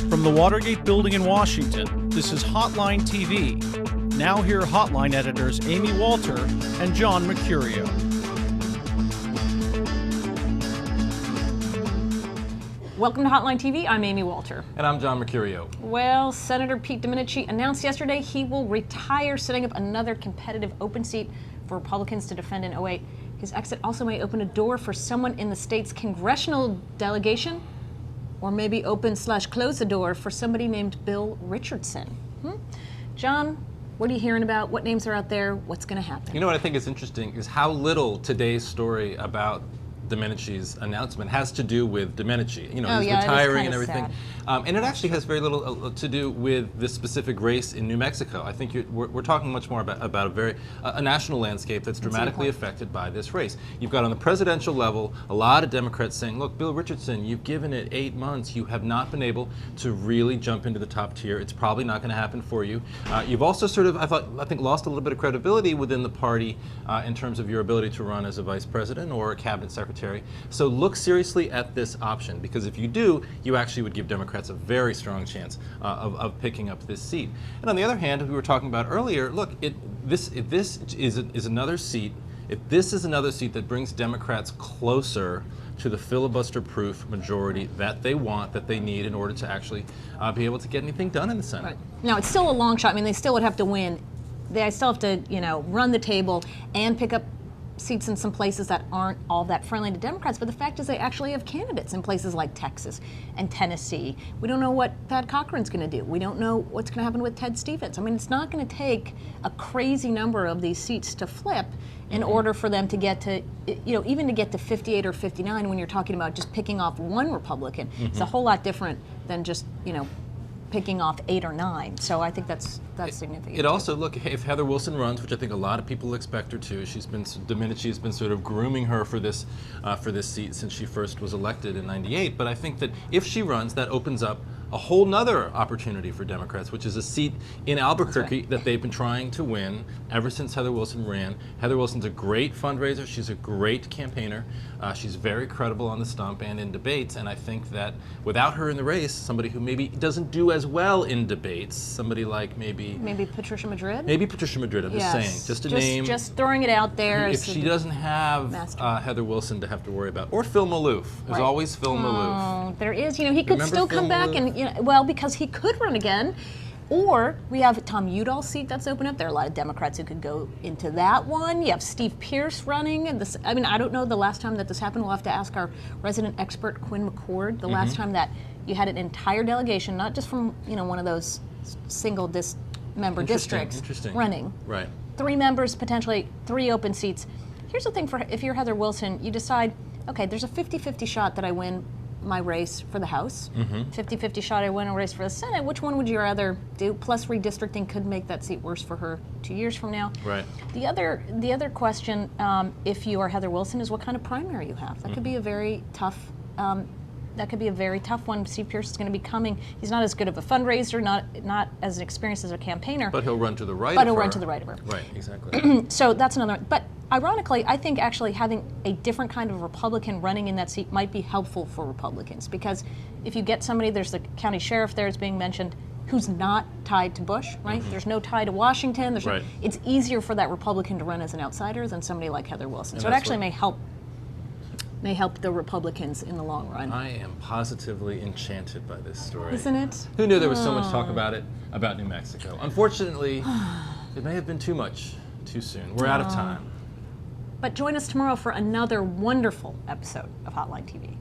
From the Watergate building in Washington, this is Hotline TV. Now here are Hotline editors Amy Walter and John Mercurio. Welcome to Hotline TV. I'm Amy Walter. And I'm John Mercurio. Well, Senator Pete Domenici announced yesterday he will retire, setting up another competitive open seat for Republicans to defend in 2008. His exit also may open a door for someone in the state's congressional delegation, or maybe open/close the door for somebody named Bill Richardson. John, what are you hearing about? What names are out there? What's going to happen? You know what I think is interesting is how little today's story about Domenici's announcement has to do with Domenici. You know, he's retiring and everything. And it actually has very little to do with this specific race in New Mexico. I think we're talking much more about a national landscape that's dramatically affected by this race. You've got on the presidential level a lot of Democrats saying, look, Bill Richardson, you've given it 8 months. You have not been able to really jump into the top tier. It's probably not going to happen for you. You've also sort of, I think, lost a little bit of credibility within the party in terms of your ability to run as a vice president or a cabinet secretary. So look seriously at this option, because if you do, you actually would give Democrats a very strong chance of picking up this seat. And on the other hand, we were talking about earlier, look, if this is another seat, if this is another seat that brings Democrats closer to the filibuster-proof majority that they want, that they need in order to actually be able to get anything done in the Senate. Right. Now, it's still a long shot. I mean, they still would have to win. They still have to, run the table and pick up seats in some places that aren't all that friendly to Democrats, but the fact is they actually have candidates in places like Texas and Tennessee. We don't know what Thad Cochran's going to do. We don't know what's going to happen with Ted Stevens. I mean, it's not going to take a crazy number of these seats to flip in order for them to get to, even to get to 58 or 59 when you're talking about just picking off one Republican. It's a whole lot different than just, picking off 8 or 9. So I think that's significant. It also, look, if Heather Wilson runs, which I think a lot of people expect her to, Domenici has been sort of grooming her for this seat since she first was elected in '98. But I think that if she runs, that opens up a whole nother opportunity for Democrats, which is a seat in Albuquerque that they've been trying to win ever since Heather Wilson ran. Heather Wilson's a great fundraiser. She's a great campaigner. She's very credible on the stump and in debates. And I think that without her in the race, somebody who maybe doesn't do as well in debates, somebody like maybe Patricia Madrid? Maybe Patricia Madrid, I'm just saying. Just a name. Just throwing it out there. If she doesn't have Heather Wilson to have to worry about. Or Phil Maloof. There's always Phil Maloof. Oh, there is. He could still come back and, because he could run again. Or we have Tom Udall's seat that's open up. There are a lot of Democrats who could go into that one. You have Steve Pierce running. And I don't know the last time that this happened. We'll have to ask our resident expert, Quinn McCord, the last time that you had an entire delegation, not just from, one of those single member districts running. Right. 3 members, potentially 3 open seats. Here's the thing, if you're Heather Wilson, you decide, okay, there's a 50-50 shot that I win my race for the House, 50-50 shot I win a race for the Senate. Which one would you rather do? Plus redistricting could make that seat worse for her 2 years from now. Right. The other question, if you are Heather Wilson, is what kind of primary you have. That could be a very tough. That could be a very tough one. Steve Pierce is going to be coming. He's not as good of a fundraiser, not as experienced as a campaigner. But he'll run to the right. But he'll run to the right of her. Right. Exactly. So that's another. But ironically, I think actually having a different kind of Republican running in that seat might be helpful for Republicans, because if you get somebody, there's the county sheriff there is being mentioned, who's not tied to Bush, right? There's no tie to Washington. It's easier for that Republican to run as an outsider than somebody like Heather Wilson. So it actually may help the Republicans in the long run. I am positively enchanted by this story. Isn't it? Who knew there was so much talk about New Mexico? Unfortunately, it may have been too much too soon. We're out of time. But join us tomorrow for another wonderful episode of Hotline TV.